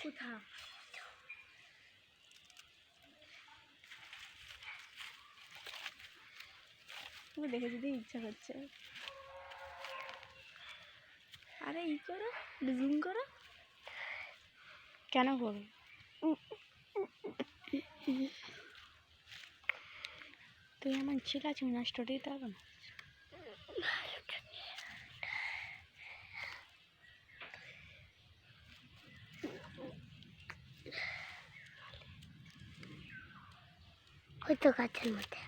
কোথাও দেখে যেতে ইচ্ছা করছে। আরে ই করো, জুম করো। কেন করো? তুই আমার ছেলে আছে না, স্টোরি দিতে হবে না। ওই তো গাছের মধ্যে